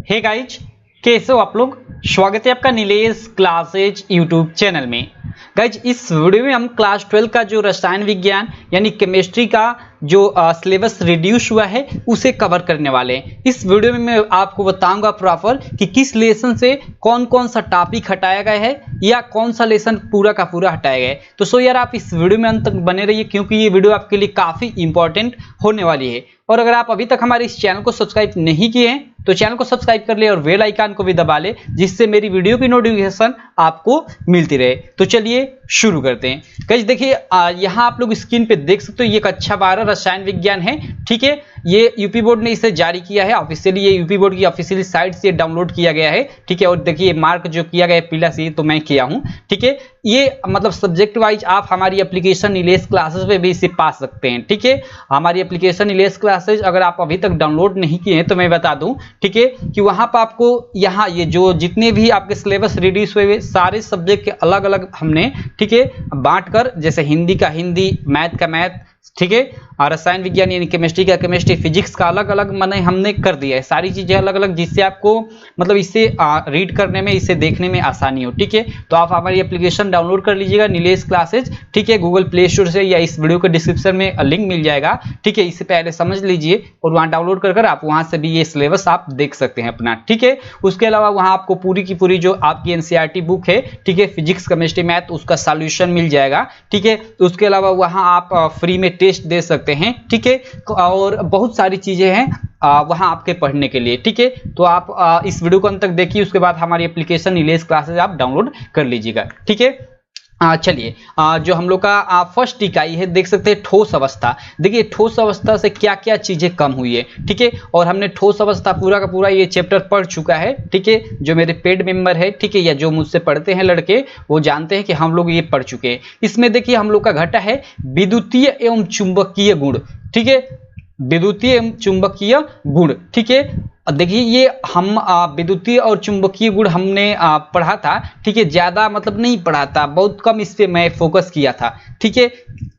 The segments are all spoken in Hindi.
हे गाइज, कैसे हो आप लोग। स्वागत है आपका नीलेश क्लासेज यूट्यूब चैनल में। गाइज, इस वीडियो में हम क्लास 12 का जो रसायन विज्ञान यानी केमिस्ट्री का जो सिलेबस रिड्यूस हुआ है उसे कवर करने वाले हैं। इस वीडियो में मैं आपको बताऊंगा प्रॉपर कि किस लेसन से कौन कौन सा टॉपिक हटाया गया है या कौन सा लेसन पूरा का पूरा हटाया गया है। तो सो यार, आप इस वीडियो में अंत तक बने रहिए क्योंकि ये वीडियो आपके लिए काफी इंपॉर्टेंट होने वाली है। और अगर आप अभी तक हमारे इस चैनल को सब्सक्राइब नहीं किए हैं तो चैनल को सब्सक्राइब कर ले और बेल आइकन को भी दबा ले, जिससे मेरी वीडियो की नोटिफिकेशन आपको मिलती रहे। तो चलिए शुरू करते हैं। गाइस देखिए, यहाँ आप लोग स्क्रीन पे देख सकते हो, ये कक्षा 12 रसायन विज्ञान है। ठीक है, ये यूपी बोर्ड ने इसे जारी किया है ऑफिशियली, ये यूपी बोर्ड की ऑफिशियल साइट से डाउनलोड किया गया है। ठीक है, और देखिए मार्क जो किया गया है पीला से, तो मैं किया हूँ। ठीक है, ये मतलब सब्जेक्ट वाइज आप हमारी एप्लीकेशन नीलेश क्लासेस पे भी इसे पा सकते हैं। ठीक है, हमारी एप्लीकेशन नीलेश क्लासेस अगर आप अभी तक डाउनलोड नहीं किए हैं तो मैं बता दूं, ठीक है, कि वहां पर आपको यहाँ ये जो जितने भी आपके सिलेबस रिड्यूस हुए सारे सब्जेक्ट के अलग अलग हमने, ठीक है, बांट कर, जैसे हिंदी का हिंदी, मैथ का मैथ, ठीक है, और रसायन विज्ञान यानी केमिस्ट्री का केमिस्ट्री, फिजिक्स का अलग अलग मैंने हमने कर दिया है। सारी चीजें अलग अलग, जिससे आपको मतलब इसे रीड करने में, इसे देखने में आसानी हो। ठीक है, तो आप हमारी एप्लीकेशन डाउनलोड कर लीजिएगा नीलेश क्लासेज। ठीक है, गूगल प्ले स्टोर से या इस वीडियो के डिस्क्रिप्शन में लिंक मिल जाएगा। ठीक है, इसे पहले समझ लीजिए और वहां डाउनलोड कर आप वहां से भी ये सिलेबस आप देख सकते हैं अपना। ठीक है, उसके अलावा वहां आपको पूरी की पूरी जो आपकी एनसीईआरटी बुक है, ठीक है, फिजिक्स केमिस्ट्री मैथ, उसका सॉल्यूशन मिल जाएगा। ठीक है, तो उसके अलावा वहां आप फ्री में टेस्ट दे सकते हैं। ठीक है, और बहुत सारी चीजें हैं वहां आपके पढ़ने के लिए। ठीक है, तो आप इस वीडियो को अंत तक देखिए, उसके बाद हमारी एप्लीकेशन नीलेश क्लासेस आप डाउनलोड कर लीजिएगा। ठीक है, चलिए, जो हम लोग का फर्स्ट इकाई है, देख सकते हैं ठोस अवस्था। देखिए ठोस अवस्था से क्या क्या चीजें कम हुई है। ठीक है, और हमने ठोस अवस्था पूरा का पूरा ये चैप्टर पढ़ चुका है। ठीक है, जो मेरे पेड मेंबर है, ठीक है, या जो मुझसे पढ़ते हैं लड़के, वो जानते हैं कि हम लोग ये पढ़ चुके हैं। इसमें देखिए हम लोग का घटा है विद्युतीय एवं चुंबकीय गुण। ठीक है, विद्युतीय एवं चुंबकीय गुण। ठीक है, देखिए ये हम विद्युतीय और चुंबकीय गुण हमने पढ़ा था। ठीक है, ज्यादा मतलब नहीं पढ़ा था, बहुत कम इस पे मैं फोकस किया था। ठीक है,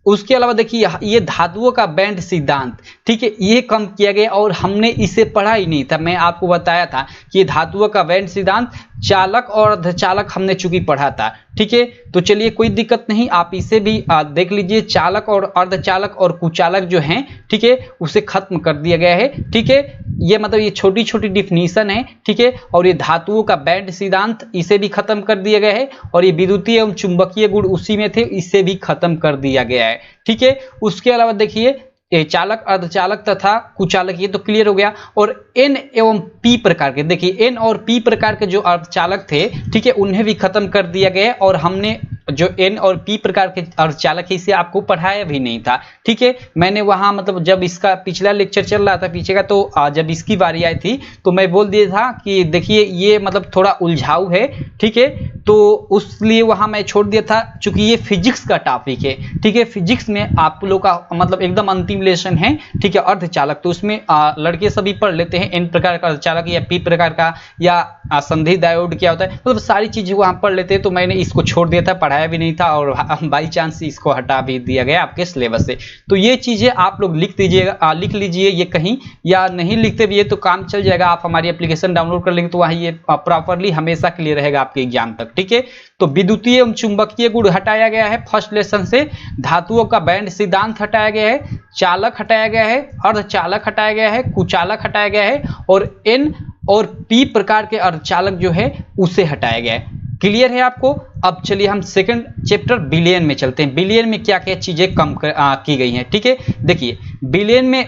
उसके अलावा देखिए ये धातुओं का बैंड सिद्धांत, ठीक है, ये कम किया गया और हमने इसे पढ़ा ही नहीं था। मैं आपको बताया था कि धातुओं का बैंड सिद्धांत, चालक और अर्धचालक हमने चूंकि पढ़ा था। ठीक है, तो चलिए कोई दिक्कत नहीं, आप इसे भी देख लीजिए। चालक और अर्धचालक और कुचालक जो हैं, ठीक है, उसे खत्म कर दिया गया है। ठीक है, ये मतलब ये छोटी छोटी डिफिनीशन है। ठीक है, और ये धातुओं का बैंड सिद्धांत, इसे भी खत्म कर दिया गया है। और ये विद्युतीय एवं चुंबकीय गुण उसी में थे, इसे भी खत्म कर दिया गया है। ठीक है, उसके अलावा देखिए चालक, अर्धचालक तथा कुचालक, ये तो क्लियर हो गया। और एन एवं पी प्रकार के, देखिए एन और पी प्रकार के जो अर्धचालक थे, ठीक है, उन्हें भी खत्म कर दिया गया। और हमने जो एन और पी प्रकार के अर्धचालक है, इसे आपको पढ़ाया भी नहीं था। ठीक है, मैंने वहां मतलब जब इसका पिछला लेक्चर चल रहा था पीछे का, तो जब इसकी बारी आई थी तो मैं बोल दिया था कि देखिए ये मतलब थोड़ा उलझाऊ है। ठीक है, तो उसलिए वहां मैं छोड़ दिया था, चूंकि ये फिजिक्स का टॉपिक है। ठीक है, फिजिक्स में आप लोग का मतलब एकदम अंतिम लेसन है। ठीक है, अर्धचालक, तो उसमें लड़के सभी पढ़ लेते हैं, एन प्रकार का अर्धचालक या पी प्रकार का, या संधि डायोड क्या होता है, मतलब सारी चीजें वहां पढ़ लेते हैं। तो मैंने इसको छोड़ दिया था, पढ़ाया भी नहीं था, और बाई चांस इसको हटा भी दिया गया आपके सिलेबस से। तो ये चीजें आप लोग लिख दीजिएगा, लिख लीजिए ये कहीं, या नहीं लिखते भी है तो काम चल जाएगा। आप हमारी एप्लीकेशन डाउनलोड कर लेंगे तो वहीं ये प्रॉपरली हमेशा क्लियर रहेगा आपके एग्जाम तक। ठीक है, तो विद्युतीय एवं चुंबकीय गुण हटाया गया है फर्स्ट लेसन से, धातुओं का बैंड सिद्धांत हटाया गया है, चालक हटाया गया है, अर्धचालक हटाया गया है, कुचालक हटाया गया है, और एन और पी प्रकार के अर्धचालक जो है उसे हटाया गया है। क्लियर है आपको। अब चलिए हम सेकंड चैप्टर बिलियन में चलते हैं। बिलियन में क्या क्या चीजें कम की गई हैं। ठीक है, देखिए बिलियन में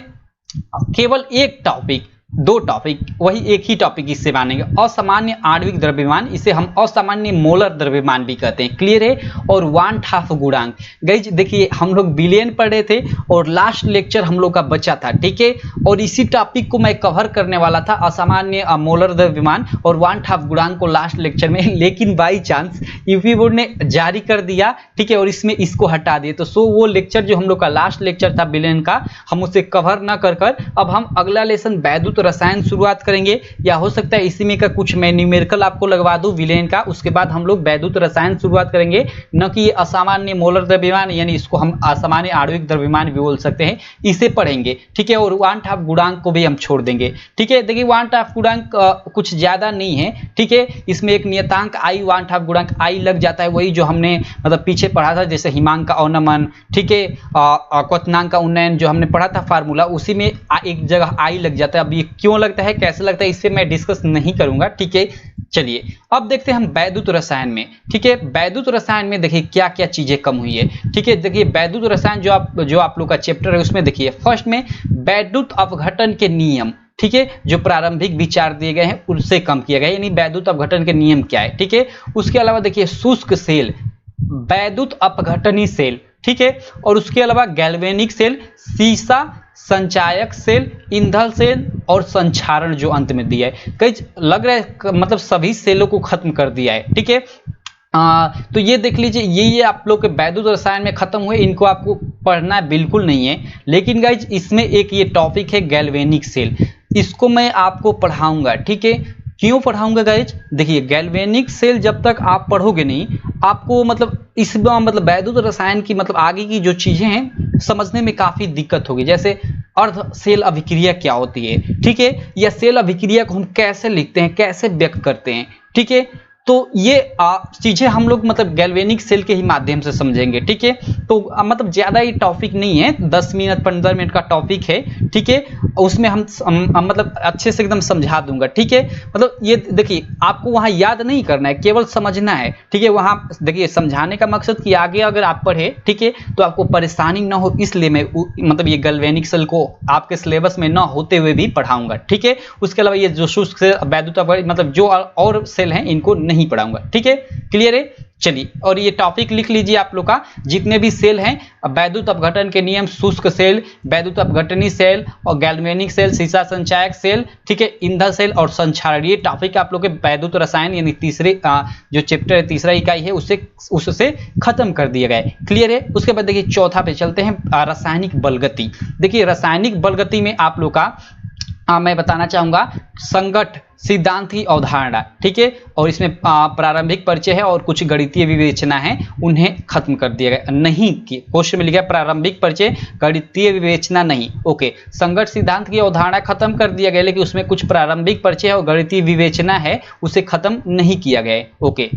केवल एक टॉपिक, दो टॉपिक, वही एक ही टॉपिक इससे मानेंगे, असामान्य आणविक द्रव्यमान, इसे हम असामान्य मोलर द्रव्यमान भी कहते हैं। क्लियर है। और वान हाफ गुणांक। गाइस देखिए हम लोग बिलियन पढ़ रहे थे और लास्ट लेक्चर हम लोग का बचा था। ठीक है, और इसी टॉपिक को मैं कवर करने वाला था, असामान्य मोलर द्रव्यमान और वान हाफ गुणांक को लास्ट लेक्चर में, लेकिन बाई चांस यूपी बोर्ड ने जारी कर दिया। ठीक है, और इसमें इसको हटा दिए, तो सो वो लेक्चर जो हम लोग का लास्ट लेक्चर था बिलियन का, हम उसे कवर न कर अब हम अगला लेसन वैद्युत रसायन शुरुआत करेंगे, या हो सकता है इसी में का कुछ मैं न्यूमेरिकल आपको लगवा दूं विलेन का, उसके बाद हम लोग वैद्युत रसायन शुरुआत करेंगे। न कि असामान्य मोलर द्रव्यमान, यानी इसको हम असामान्य आणविक द्रव्यमान भी बोल सकते हैं, इसे पढ़ेंगे, ठीक है। और वान हाफ गुणांक को भी हम छोड़ देंगे, ठीक है। देखिए वान हाफ गुणांक कुछ ज्यादा नहीं है, ठीक है। इसमें एक नियतांक आई, वान हाफ गुणांक आई लग जाता है, वही जो हमने मतलब पीछे पढ़ा था, जैसे हिमांक का अवनमन, ठीक है, क्वथनांक का उन्नयन जो हमने पढ़ा था फार्मूला, उसी में एक जगह आई लग जाता है। अब ये क्यों लगता है, कैसे लगता है, इससे मैं डिस्कस नहीं करूंगा, ठीक है। चलिए अब देखते हैं हम वैद्युत रसायन में, ठीक है। वैद्युत रसायन में देखिए क्या क्या चीजें कम हुई है, ठीक है। देखिए वैद्युत रसायन जो आप लोग का चैप्टर है उसमें देखिए फर्स्ट में वैद्युत अपघटन के नियम, ठीक है, जो प्रारंभिक विचार दिए गए हैं उससे कम किया गया है, यानी वैद्युत अपघटन के नियम क्या है, ठीक है। उसके अलावा देखिए शुष्क सेल, वैद्युत अपघटनी सेल, ठीक है, और उसके अलावा गैल्वेनिक सेल, सीसा संचायक सेल, ईंधन सेल और संचारण जो अंत में दिया है। कई लग रहा है मतलब सभी सेलों को खत्म कर दिया है, ठीक है। तो ये देख लीजिए, ये आप लोग के वैद्युत रसायन में खत्म हुए, इनको आपको पढ़ना बिल्कुल नहीं है। लेकिन गाइज इसमें एक ये टॉपिक है गैल्वेनिक सेल, इसको मैं आपको पढ़ाऊंगा, ठीक है। क्यों पढ़ाऊंगा गाइज, देखिए गैल्वेनिक सेल जब तक आप पढ़ोगे नहीं, आपको मतलब इस मतलब वैद्युत रसायन की मतलब आगे की जो चीजें हैं समझने में काफी दिक्कत होगी। जैसे अर्ध सेल अभिक्रिया क्या होती है, ठीक है, या सेल अभिक्रिया को हम कैसे लिखते हैं, कैसे व्यक्त करते हैं, ठीक है। तो ये चीजें हम लोग मतलब गैल्वेनिक सेल के ही माध्यम से समझेंगे, ठीक है। तो मतलब ज्यादा ही टॉपिक नहीं है, 10 मिनट 15 मिनट का टॉपिक है, ठीक है। उसमें हम मतलब अच्छे से एकदम समझा दूंगा, ठीक है। मतलब ये देखिए आपको वहां याद नहीं करना है, केवल समझना है, ठीक है। वहां देखिए समझाने का मकसद कि आगे अगर आप पढ़े, ठीक है, तो आपको परेशानी ना हो, इसलिए मैं मतलब ये गैल्वेनिक सेल को आपके सिलेबस में ना होते हुए भी पढ़ाऊंगा, ठीक है। उसके अलावा ये जो शुष्क सेल, वैद्युत मतलब जो और सेल हैं इनको नहीं पढ़ाऊंगा, ठीक है। क्लियर है, चलिए। और ये टॉपिक लिख लीजिए आप लोग का, जितने भी सेल हैं, वैद्युत अपघटन के नियम, शुष्क सेल, वैद्युत अपघटनी सेल और गैल्वेनिक सेल, सीसा संचायक सेल, ठीक है, ईंधन सेल और संचारण, ये टॉपिक आप लोग के वैद्युत रसायन यानी तीसरे जो चैप्टर है, तीसरा इकाई है, उससे खत्म कर दिया गया है। क्लियर है। उसके बाद देखिए चौथा पे चलते हैं, रासायनिक बलगति। देखिए रासायनिक बलगति में आप लोग का मैं बताना चाहूंगा संगत सिद्धांत की अवधारणा, ठीक है, और इसमें प्रारंभिक परिचय है और कुछ गणितीय विवेचना है, उन्हें खत्म कर दिया गया। नहीं कि क्वेश्चन में लिखा प्रारंभिक परिचय, गणितीय विवेचना नहीं, ओके। संगत सिद्धांत की अवधारणा खत्म कर दिया गया, लेकिन उसमें कुछ प्रारंभिक परिचय और गणितीय विवेचना है, उसे खत्म नहीं किया गया, ओके।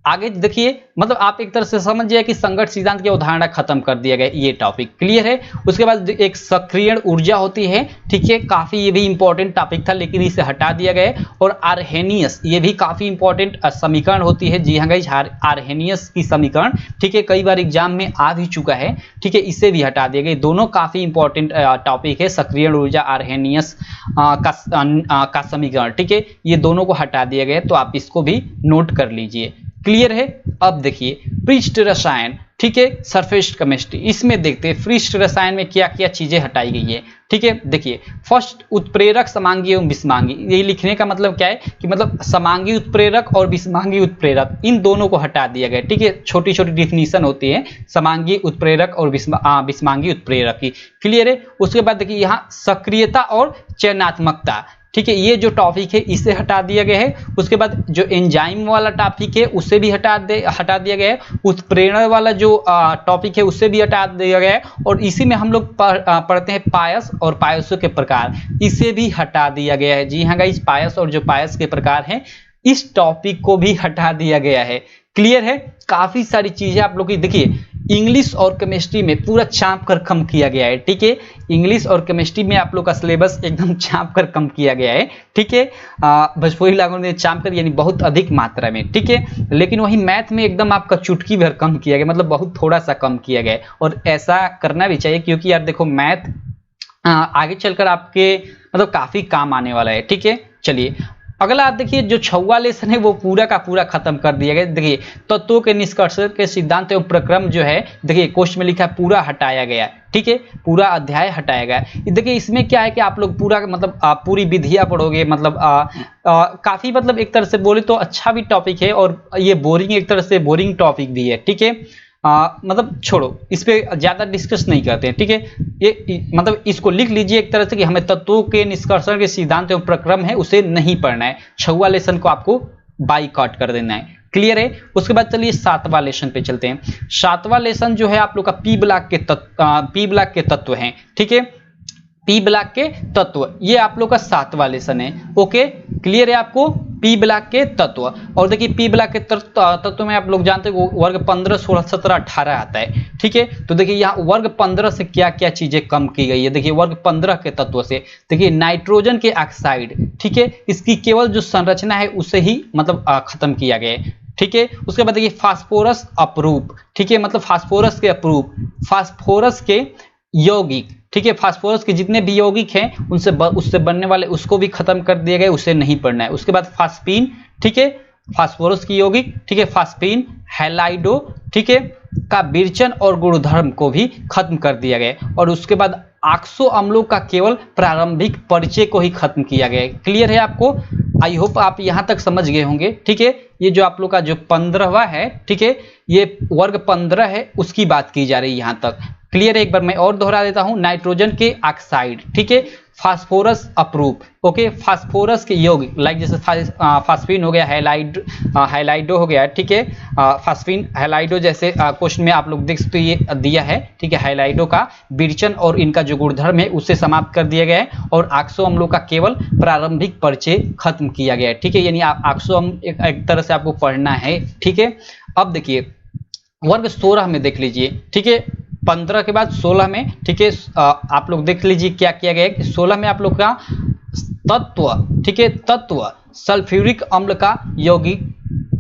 आगे देखिए मतलब आप एक तरह से समझ जाए कि संगत सिद्धांत की अवधारणा खत्म कर दिया गया, ये टॉपिक क्लियर है। उसके बाद एक सक्रियण ऊर्जा होती है, ठीक है, काफी ये भी इंपॉर्टेंट टॉपिक था, लेकिन इसे हटा दिया गया। और आर्हेनियस, ये भी काफी इंपॉर्टेंट समीकरण होती है, जी हाँ गाइस, आर्हेनियस की समीकरण, ठीक है, कई बार एग्जाम में आ भी चुका है, ठीक है, इसे भी हटा दिया गया। दोनों काफी इंपॉर्टेंट टॉपिक है, सक्रियण ऊर्जा, आर्हेनियस का समीकरण, ठीक है, ये दोनों को हटा दिया गया, तो आप इसको भी नोट कर लीजिए। क्लियर है। अब देखिए पृष्ठ रसायन, ठीक है, सरफेस केमिस्ट्री, इसमें देखते हैं पृष्ठ रसायन में क्या क्या चीजें हटाई गई है, ठीक है। देखिए फर्स्ट उत्प्रेरक, समांगी एवं विषमांगी, ये लिखने का मतलब क्या है कि मतलब समांगी उत्प्रेरक और विषमांगी उत्प्रेरक, इन दोनों को हटा दिया गया, ठीक है। छोटी छोटी डिफिनीशन होती है समांगी उत्प्रेरक और विषमांगी उत्प्रेरक की, क्लियर है। उसके बाद देखिए यहाँ सक्रियता और चयनात्मकता, ठीक है, ये जो टॉपिक है इसे हटा दिया गया है। उसके बाद जो एंजाइम वाला टॉपिक है उसे भी हटा दिया गया है। उत्प्रेरण वाला जो टॉपिक है उसे भी हटा दिया गया है। और इसी में हम लोग पढ़ते हैं पायस और पायसों के प्रकार, इसे भी हटा दिया गया है। जी हाँ गाइस, पायस और जो पायस के प्रकार हैं, इस टॉपिक को भी हटा दिया गया है। क्लियर है। काफी सारी चीजें आप लोग की देखिए इंग्लिश और केमिस्ट्री में पूरा चाप कर कम किया गया है, ठीक है। इंग्लिश और केमिस्ट्री में आप लोग का सिलेबस एकदम चाप कर कम किया गया है, ठीक है। भोजपुरी लागू में चाप कर यानी बहुत अधिक मात्रा में, ठीक है। लेकिन वही मैथ में एकदम आपका चुटकी भर कम किया गया, मतलब बहुत थोड़ा सा कम किया गया है। और ऐसा करना भी चाहिए, क्योंकि यार देखो मैथ आगे चलकर आपके मतलब काफी काम आने वाला है, ठीक है। चलिए अगला आप देखिए, जो 6वां लेसन है वो पूरा का पूरा खत्म कर दिया गया। देखिए तत्वों के निष्कर्ष के सिद्धांत एवं प्रक्रम जो है, देखिए क्वेश्चन में लिखा है पूरा हटाया गया, ठीक है, पूरा अध्याय हटाया गया। देखिए इसमें क्या है कि आप लोग पूरा मतलब पूरी विधियां पढ़ोगे, मतलब काफी मतलब एक तरह से बोले तो अच्छा भी टॉपिक है, और ये बोरिंग एक तरह से बोरिंग टॉपिक भी है, ठीक है। मतलब छोड़ो, इस पे ज्यादा डिस्कस नहीं करते हैं, ठीक है। ये मतलब इसको लिख लीजिए एक तरह से कि हमें तत्वों के निष्कर्षण के सिद्धांत एवं प्रक्रम है उसे नहीं पढ़ना है, 6वां लेसन को आपको बाईकॉट कर देना है। क्लियर है। उसके बाद चलिए 7वां लेसन पे चलते हैं। 7वां लेसन जो है आप लोग का पी ब्लॉक के तत्व हैं, ठीक है। पी ब्लॉक के तत्व, ये आप लोग का 7वां लेसन है। ओके, क्लियर है आपको, पी ब्लॉक के तत्व। और देखिए पी ब्लॉक के तत्व में आप लोग जानते हो वर्ग 15, 16, 17, 18 आता है, ठीक है। तो देखिए यहाँ वर्ग 15 से क्या क्या चीजें कम की गई है। देखिए वर्ग 15 के तत्व से देखिए नाइट्रोजन के ऑक्साइड, ठीक है, इसकी केवल जो संरचना है उसे ही मतलब खत्म किया गया है, ठीक है। उसके बाद देखिए फास्फोरस अपरूप, ठीक है, मतलब फास्फोरस के अपरूप, फास्फोरस के यौगिक, ठीक है, फास्फोरस के जितने भी यौगिक हैं उससे बनने वाले उसको भी खत्म कर दिया गया, उसे नहीं पढ़ना है। उसके बाद फास्फीन, ठीक है, फास्फोरस की यौगिक, ठीक है, फास्फीन हैलाइडो, ठीक है, का विरचन और गुणधर्म को भी खत्म कर दिया गया। और उसके बाद ऑक्सो अम्लों का केवल प्रारंभिक परिचय को ही खत्म किया गया है। क्लियर है आपको, आई होप आप यहां तक समझ गए होंगे, ठीक है। ये जो आप लोग का जो 15वां है, ठीक है, ये वर्ग 15 है, उसकी बात की जा रही है यहां तक। क्लियर है, एक बार मैं और दोहरा देता हूं, नाइट्रोजन के ऑक्साइड, ठीक है, फास्फोरस अपरूप, ओके, फास्फोरस के यौगिक लाइक जैसे फास्फीन हो गया, हैलाइडो हो गया, ठीक है, फास्फीन हैलाइडो जैसे क्वेश्चन में आप लोग देख सकते हो ये दिया है, ठीक है, हैलाइडो का विरचन और इनका जो गुणधर्म है उसे समाप्त कर दिया गया है और ऑक्सो अम्लों का केवल प्रारंभिक परिचय खत्म किया गया है, ठीक है। यानी ऑक्सो अम्ल एक तरह से आपको पढ़ना है, ठीक है। अब देखिए वर्ग 16 में देख लीजिए, ठीक है, 15 के बाद 16 में, ठीक है, आप लोग देख लीजिए क्या किया गया है। 16 में आप लोग का तत्व, ठीक है, तत्व सल्फ्यूरिक अम्ल का यौगिक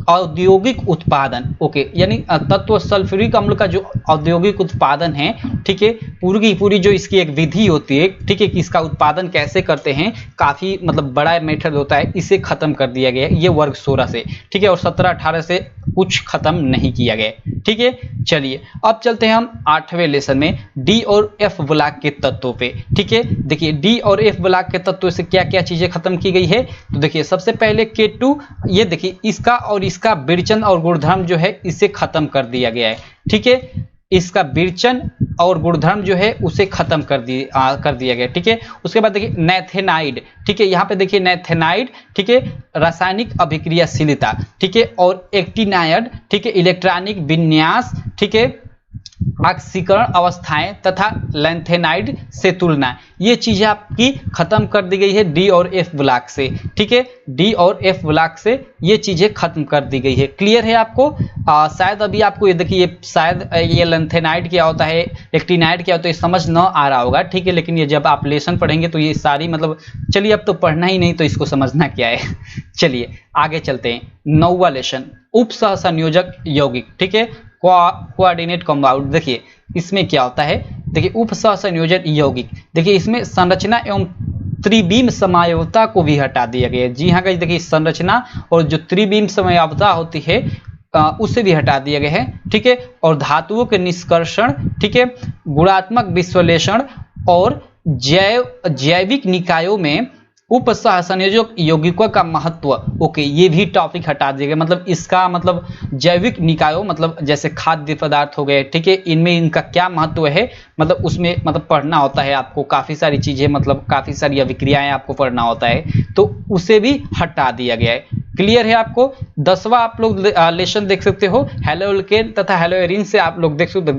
औद्योगिक उत्पादन, ओके, यानी तत्व सल्फ्यूरिक अम्ल का जो औद्योगिक उत्पादन है, ठीक है, पूरी की पूरी जो इसकी एक विधि होती है, ठीक है, कि इसका उत्पादन कैसे करते हैं, काफी मतलब बड़ा मेथड होता है, इसे खत्म कर दिया गया ये वर्ग 16 से, ठीक है। और 17, 18 से कुछ खत्म नहीं किया गया, ठीक है। चलिए अब चलते हैं हम 8वें लेसन में, डी और एफ ब्लॉक के तत्वों पे, ठीक है। देखिए डी और एफ ब्लॉक के तत्वों से क्या क्या चीजें खत्म की गई है। तो देखिए सबसे पहले K2, ये देखिए इसका और इसका विरचन और गुणधर्म जो है इसे खत्म कर दिया गया है, ठीक है, इसका विरचन और गुणधर्म जो है उसे खत्म कर दिया गया, ठीक है। उसके बाद देखिए नैथेनाइड, ठीक है, यहाँ पे देखिए नैथेनाइड, ठीक है, रासायनिक अभिक्रियाशीलता, ठीक है, और एक्टिनाइड, ठीक है, इलेक्ट्रॉनिक विन्यास, ठीक है, ऑक्सीकरण अवस्थाएं तथा लैंथेनाइड से तुलना, ये चीजें आपकी खत्म कर दी गई है डी और एफ ब्लॉक से, ठीक है, डी और एफ ब्लॉक से ये चीजें खत्म कर दी गई है। क्लियर है आपको, शायद अभी आपको ये देखिए शायद ये लैंथेनाइड क्या होता है, एक्टिनाइड क्या होता है, समझ न आ रहा होगा, ठीक है, लेकिन ये जब आप लेसन पढ़ेंगे तो ये सारी मतलब, चलिए अब तो पढ़ना ही नहीं तो इसको समझना क्या है। चलिए आगे चलते हैं, 9वां लेसन उप सहसंयोजक यौगिक, ठीक है, कोऑर्डिनेट कंपाउंड। देखिए इसमें क्या होता है, देखिए उप सहसंयोजक यौगिक, देखिए इसमें संरचना एवं त्रिविम समयावता को भी हटा दिया गया है। जी हाँ गाइस, देखिए संरचना और जो त्रिविम समयावता होती है उसे भी हटा दिया गया है, ठीक है। और धातुओं के निष्कर्षण, ठीक है, गुणात्मक विश्लेषण और जैविक निकायों में उप सहसंयोजक यौगिकों का महत्व, ओके, ये भी टॉपिक हटा दिया गया। मतलब इसका मतलब जैविक निकायों मतलब जैसे खाद्य पदार्थ हो गए, ठीक है, इनमें इनका क्या महत्व है, मतलब उसमें मतलब पढ़ना होता है आपको, काफी सारी चीजें मतलब काफी सारी अभिक्रियाएं आपको पढ़ना होता है, तो उसे भी हटा दिया गया है। क्लियर है आपको। 10वां आप लोग लेसन देख सकते हो, हेलोएल्केन तथा हेलोएरिन से आप लोग देख सकते हो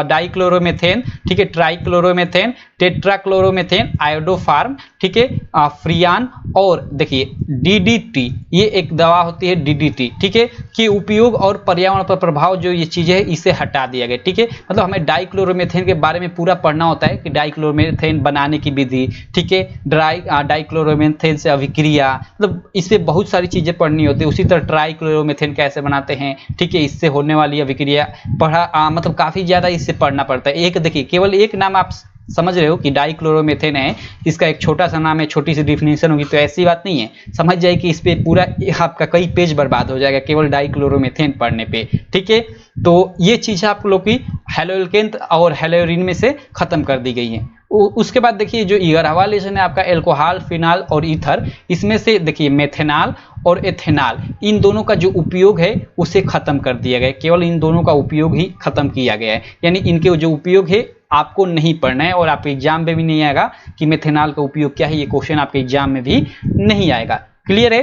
डाइक्लोरोमेथेन, ठीक है, ट्राइक्लोरोमेथेन, टेट्राक्लोरोमेथेन, आयोडोफार्म, ठीक है, फ्रियान, और देखिए डीडीटी, ये एक दवा होती है डीडीटी, ठीक है, कि उपयोग और पर्यावरण पर प्रभाव जो ये चीजें है इसे हटा दिया गया, ठीक है। मतलब हमें डाइक्लोरोमेथेन के बारे में पूरा पढ़ना होता है कि डाइक्लोरोमेथेन बनाने की विधि, ठीक है, डाइक्लोरोमेथेन से अभिक्रिया, मतलब इससे बहुत सारी चीजें पढ़नी होती है। उसी तरह ट्राइक्लोरोमेथेन कैसे बनाते हैं, ठीक है, इससे होने वाली अभिक्रिया मतलब काफी ज्यादा इससे पढ़ना पड़ता है। एक देखिए केवल एक नाम आप समझ रहे हो कि डाइक्लोरोमेथेन है, इसका एक छोटा सा नाम है, छोटी सी डिफिनेशन होगी, तो ऐसी बात नहीं है, समझ जाए कि इस पे पूरा आपका कई पेज बर्बाद हो जाएगा केवल डाइक्लोरोमेथेन पढ़ने पे, ठीक है। तो ये चीज आप लोग की हेलोएल्केन और हेलोएरिन में से खत्म कर दी गई है। उसके बाद देखिए जो 11वां लेसन है आपका एल्कोहल, फिनाल और ईथर, इसमें से देखिए मेथेनॉल और एथेनॉल, इन दोनों का जो उपयोग है उसे खत्म कर दिया गया, केवल इन दोनों का उपयोग ही खत्म किया गया है, यानी इनके जो उपयोग है आपको नहीं पढ़ना है और आपके एग्जाम में भी नहीं आएगा कि मेथेनॉल का उपयोग क्या है, ये क्वेश्चन आपके एग्जाम में भी नहीं आएगा। क्लियर है।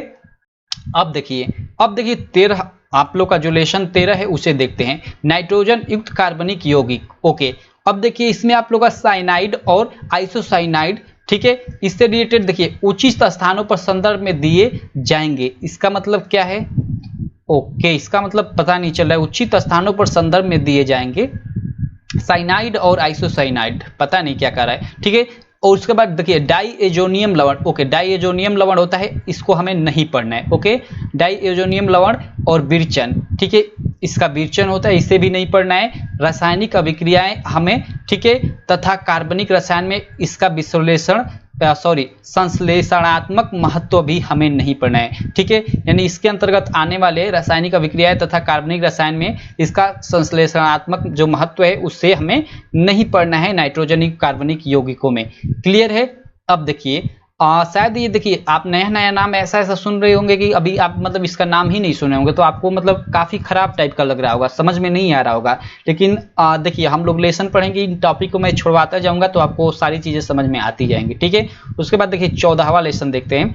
अब देखिए 13 आप लोग का जो लेसन 13 है उसे देखते हैं, नाइट्रोजन युक्त कार्बनिक यौगिक। ओके, अब देखिए इसमें आप लोग का साइनाइड और आइसोसाइनाइड, ठीक है, इससे रिलेटेड देखिए उचित स्थानों पर संदर्भ में दिए जाएंगे, इसका मतलब क्या है? ओके, इसका मतलब पता नहीं चल रहा है, उचित स्थानों पर संदर्भ में दिए जाएंगे, साइनाइड और आइसोसाइनाइड, पता नहीं क्या कर रहा है, ठीक है। और उसके बाद देखिए डाइएजोनियम लवण। ओके, डाइएजोनियम लवण होता है, इसको हमें नहीं पढ़ना है। ओके, डाइएजोनियम लवण और विरचन, ठीक है, इसका विरचन होता है, इसे भी नहीं पढ़ना है। रासायनिक अभिक्रियाएं हमें, ठीक है, तथा कार्बनिक रसायन में इसका विश्लेषण संश्लेषणात्मक महत्व भी हमें नहीं पढ़ना है, ठीक है, यानी इसके अंतर्गत आने वाले रासायनिक अभिक्रियाएं तथा कार्बनिक रसायन में इसका संश्लेषणात्मक जो महत्व है उससे हमें नहीं पढ़ना है नाइट्रोजन कार्बनिक यौगिकों में। क्लियर है। अब देखिए शायद ये देखिए आप नया नाम ऐसा सुन रहे होंगे कि अभी आप मतलब इसका नाम ही नहीं सुने होंगे, तो आपको मतलब काफी खराब टाइप का लग रहा होगा, समझ में नहीं आ रहा होगा, लेकिन देखिए हम लोग लेसन पढ़ेंगे, इन टॉपिक को मैं छुड़वाता जाऊंगा तो आपको सारी चीजें समझ में आती जाएंगी, ठीक है। उसके बाद देखिए 14वां लेसन देखते हैं।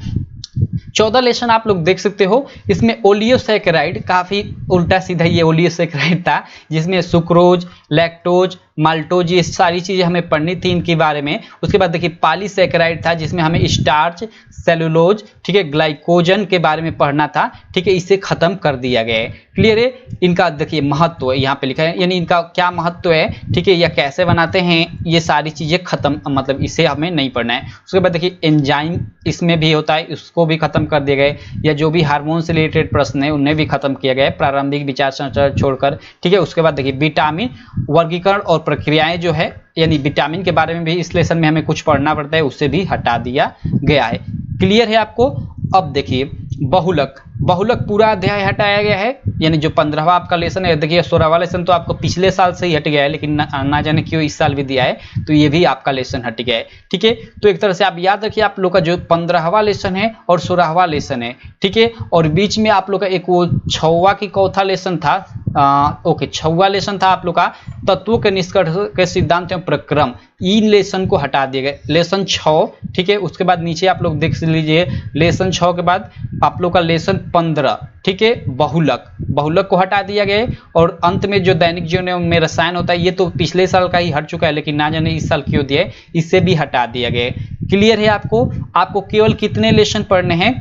14 लेसन आप लोग देख सकते हो, इसमें ओलियोसैकेराइड, काफी उल्टा सीधा ये ओलियोसैकेराइड था, जिसमें सुक्रोज, लैक्टोज, माल्टोज, ये सारी चीजें हमें पढ़नी थी इनके बारे में। उसके बाद देखिए पॉलीसैकेराइड था, जिसमें हमें स्टार्च, सेलुलोज, ठीक है, ग्लाइकोजन के बारे में पढ़ना था, ठीक है, इसे खत्म कर दिया गया है। क्लियर है। इनका देखिए महत्व यहाँ पे लिखा है, यानी इनका क्या महत्व है, ठीक है, या कैसे बनाते हैं, ये सारी चीजें खत्म, मतलब इसे हमें नहीं पढ़ना है। उसके बाद देखिए एंजाइम इसमें भी होता है, उसको भी खत्म कर दिया गया, या जो भी हार्मोन से रिलेटेड प्रश्न है उन्हें भी खत्म किया गया है, प्रारंभिक विचार छोड़कर, ठीक है। उसके बाद देखिए विटामिन वर्गीकरण और प्रक्रियाएं जो है, यानी विटामिन के बारे में भी इस लेसन में हमें कुछ पढ़ना पड़ता है, उससे भी हटा दिया गया है। क्लियर है आपको। अब देखिए बहुलक पूरा अध्याय हटाया गया है, यानी जो 15वां आपका लेसन है। देखिए 16वां लेसन तो आपको पिछले साल से ही हट गया है, लेकिन ना जाने क्यों इस साल भी दिया है, तो ये भी आपका लेसन हट गया है, ठीक है। तो एक तरह से आप याद रखिए, आप लोग का जो 15वां लेसन है और 16वां लेसन है, ठीक है, और बीच में आप लोग का एक वो 6वां की चौथा लेसन था, ओके 6वां लेसन था आप लोग का तत्वों के निष्कर्ष के सिद्धांत एवं प्रक्रम, इन लेसन को हटा दिए गए, लेसन 6, ठीक है। उसके बाद नीचे आप लोग देख लीजिए, लेसन 6 के बाद आप लोग का लेसन 15, ठीक है, बहुलक को हटा दिया गया। और अंत में जो दैनिक जीवन में रसायन होता है, ये तो पिछले साल का ही हट चुका है, लेकिन ना जाने इस साल क्यों दिया है, इससे भी हटा दिया गया। क्लियर है आपको केवल कितने लेसन पढ़ने हैं?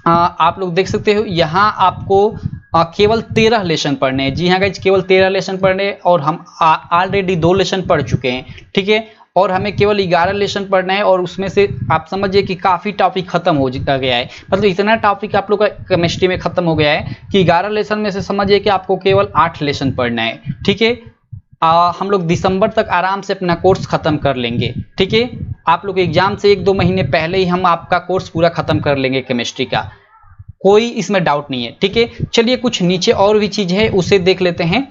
आप लोग देख सकते हो यहाँ आपको केवल 13 लेसन पढ़ने हैं। जी हाँ गाइज, केवल 13 लेसन पढ़ने हैं, और हम ऑलरेडी 2 लेसन पढ़ चुके हैं, ठीक है, और हमें केवल 11 लेसन पढ़ना है, और उसमें से आप समझिए कि काफी टॉपिक खत्म हो गया है, मतलब इतना टॉपिक आप लोग का केमिस्ट्री में खत्म हो गया है कि 11 लेसन में से समझिए कि आपको केवल 8 लेसन पढ़ना है, ठीक है। हम लोग दिसंबर तक आराम से अपना कोर्स खत्म कर लेंगे, ठीक है। आप लोग एग्जाम से 1-2 महीने पहले ही हम आपका कोर्स पूरा खत्म कर लेंगे केमिस्ट्री का, कोई इसमें डाउट नहीं है, ठीक है। चलिए कुछ नीचे और भी चीज है उसे देख लेते हैं।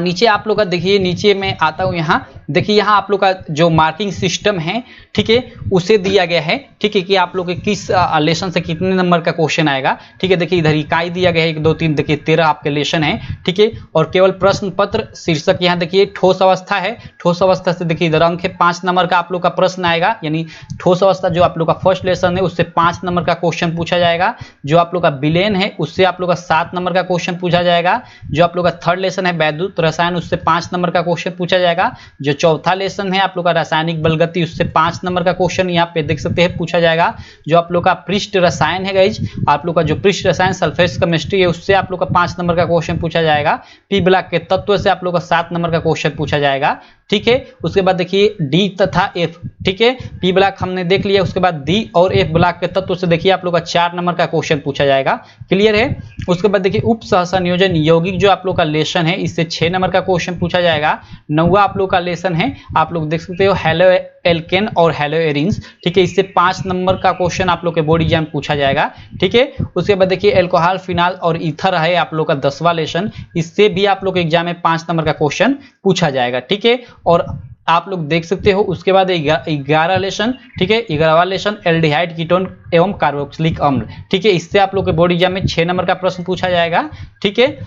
नीचे आप लोग का देखिए, नीचे मैं आता हूं, यहाँ देखिए, यहाँ आप लोग का जो मार्किंग सिस्टम है, ठीक है, उसे दिया गया है, ठीक है, कि आप लोग के किस लेसन से कितने नंबर का क्वेश्चन आएगा, ठीक है। देखिए इधर इकाई दिया गया है 1 2 3, देखिए 13 आपके लेसन है, ठीक है, और केवल प्रश्न पत्र शीर्षक यहाँ देखिए ठोस अवस्था है, ठोस अवस्था से देखिए इधर अंक है 5 नंबर का आप लोग का प्रश्न आएगा, यानी ठोस अवस्था जो आप लोग का फर्स्ट लेसन है उससे 5 नंबर का क्वेश्चन पूछा जाएगा। जो आप लोग का विलेन है उससे आप लोग का 7 नंबर का क्वेश्चन पूछा जाएगा। जो आप लोग का थर्ड लेसन है वैद्युत रसायन, उससे 5 नंबर का क्वेश्चन पूछा जाएगा। जो चौथा लेसन है आप लोग का रासायनिक बलगति, उससे 5 नंबर का क्वेश्चन यहाँ पे देख सकते हैं पूछा जाएगा। जो आप लोग का पृष्ठ रसायन है गाइज, आप लोग का जो पृष्ठ रसायन सल्फेट केमिस्ट्री है, उससे आप लोग का 5 नंबर का क्वेश्चन पूछा जाएगा। पी ब्लॉक के तत्व से आप लोग का 7 नंबर का क्वेश्चन पूछा जाएगा, ठीक है। उसके बाद देखिए डी तथा एफ, ठीक है, पी ब्लॉक हमने देख लिया। उसके बाद डी और एफ ब्लॉक के तत्व से देखिए आप लोग का 4 नंबर का क्वेश्चन पूछा जाएगा। क्लियर है। उसके बाद देखिए उप सहसंयोजन यौगिक जो आप लोग का लेसन है, इससे 6 नंबर का क्वेश्चन पूछा जाएगा। 9वां आप लोग का लेसन है, आप लोग देख सकते हो हेलो एल्केन और हेलो एरिन्स, ठीक है, इससे 5 नंबर का क्वेश्चन आप लोग के बोर्ड एग्जाम पूछा जाएगा, ठीक है। उसके बाद देखिए एल्कोहल, फिनाल और ईथर है आप लोग का 10वां लेसन, इससे भी आप लोग के एग्जाम में 5 नंबर का क्वेश्चन पूछा जाएगा, ठीक है। और आप लोग देख सकते हो। उसके बाद 11 लेसन, ठीक है, 11वां लेसन एल्डिहाइड कीटोन एवं कार्बोक्सिलिक अम्ल, ठीक है। इससे आप लोग के बोर्ड एग्जाम में 6 नंबर का प्रश्न पूछा जाएगा, ठीक है,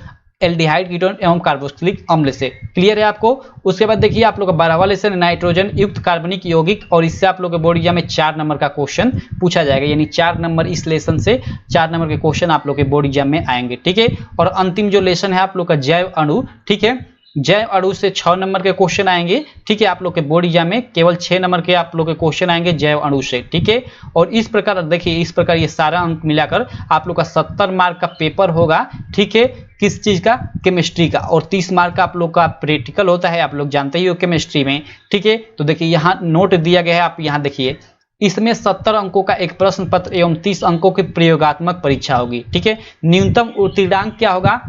एल्डिहाइड कीटोन एवं कार्बोक्सिलिक अम्ल से। क्लियर है आपको। उसके बाद देखिए आप लोग का 12वां लेसन नाइट्रोजन युक्त कार्बनिक यौगिक, और इससे आप लोग के बोर्ड एग्जाम में 4 नंबर का क्वेश्चन पूछा जाएगा, यानी 4 नंबर इस लेसन से 4 नंबर के क्वेश्चन आप लोग के बोर्ड एग्जाम में आएंगे, ठीक है। और अंतिम जो लेसन है आप लोग का जैव अणु, ठीक है, जैव अणु से 6 नंबर के क्वेश्चन आएंगे, ठीक है। आप लोग के बोर्ड एग्जाम में केवल 6 नंबर के आप लोग के क्वेश्चन आएंगे जैव अणु से, ठीक है। और इस प्रकार देखिए, इस प्रकार ये सारा अंक मिलाकर आप लोग का 70 मार्क का पेपर होगा, ठीक है। किस चीज का? केमिस्ट्री का। और 30 मार्क का आप लोग का प्रैक्टिकल होता है, आप लोग जानते ही हो केमिस्ट्री में, ठीक है। तो देखिए यहाँ नोट दिया गया है, आप यहाँ देखिए, इसमें 70 अंकों का एक प्रश्न पत्र एवं 30 अंकों की प्रयोगात्मक परीक्षा होगी, ठीक है। न्यूनतम उत्तीर्णांक क्या होगा?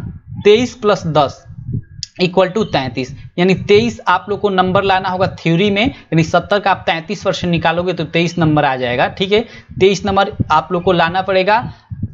23 + 10 = 33, यानी 23 आप लोग को नंबर लाना होगा थ्योरी में, यानी 70 का आप 33% निकालोगे तो 23 नंबर आ जाएगा, ठीक है। 23 नंबर आप लोग को लाना पड़ेगा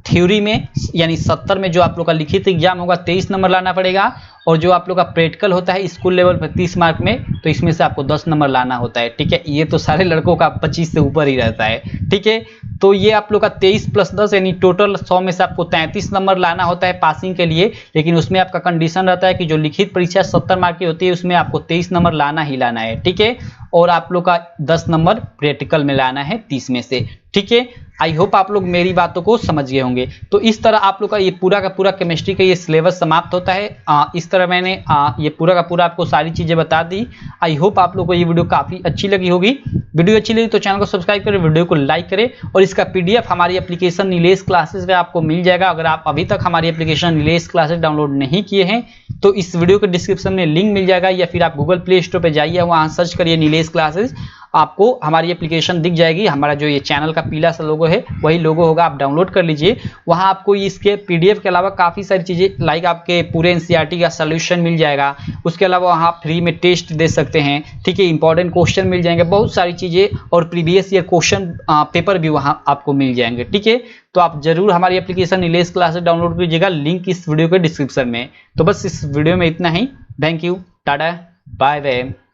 थ्योरी में, यानी 70 में जो आप लोग का लिखित एग्जाम होगा 23 नंबर लाना पड़ेगा। और जो आप लोग का प्रैक्टिकल होता है स्कूल लेवल पर 30 मार्क में, तो इसमें से आपको 10 नंबर लाना होता है, ठीक है। ये तो सारे लड़कों का 25 से ऊपर ही रहता है, ठीक है। तो ये आप लोग का 23 + 10 यानी टोटल 100 में से आपको 33 नंबर लाना होता है पासिंग के लिए। लेकिन उसमें आपका कंडीशन रहता है कि जो लिखित परीक्षा 70 मार्क की होती है उसमें आपको 23 नंबर लाना ही लाना है, ठीक है। और आप लोग का 10 नंबर प्रैक्टिकल में लाना है 30 में से, ठीक है। आई होप आप लोग मेरी बातों को समझ गए होंगे। तो इस तरह आप लोग का ये पूरा का पूरा केमिस्ट्री का ये सिलेबस समाप्त होता है। इस तरह मैंने ये पूरा का पूरा आपको सारी चीजें बता दी। आई होप आप लोग को ये वीडियो काफी अच्छी लगी होगी। वीडियो अच्छी लगी तो चैनल को सब्सक्राइब करें, वीडियो को लाइक करें, और इसका पीडीएफ हमारी एप्लीकेशन नीलेश क्लासेस में आपको मिल जाएगा। अगर आप अभी तक हमारी एप्लीकेशन नीलेश क्लासेस डाउनलोड नहीं किए हैं तो इस वीडियो के डिस्क्रिप्शन में लिंक मिल जाएगा, या फिर आप गूगल प्ले स्टोर पर जाइए, वहां सर्च करिए नीलेश क्लासेस, आपको हमारी एप्लीकेशन दिख जाएगी। हमारा जो ये चैनल का पीला सा लोगो है वही लोगो होगा, आप डाउनलोड कर लीजिए। वहां आपको इसके पीडीएफ के अलावा काफी सारी चीजें लाइक आपके पूरे एनसीईआरटी का सॉल्यूशन मिल जाएगा। उसके अलावा वहां फ्री में टेस्ट दे सकते हैं, ठीक है, इंपॉर्टेंट क्वेश्चन मिल जाएंगे, बहुत सारी चीजें, और प्रीवियस ईयर क्वेश्चन पेपर भी वहां आपको मिल जाएंगे, ठीक है। तो आप जरूर हमारी एप्लीकेशन नीलेश क्लासेस डाउनलोड कीजिएगा, लिंक इस वीडियो के डिस्क्रिप्शन में। तो बस इस वीडियो में इतना ही। थैंक यू, टाटा, बाय बाय।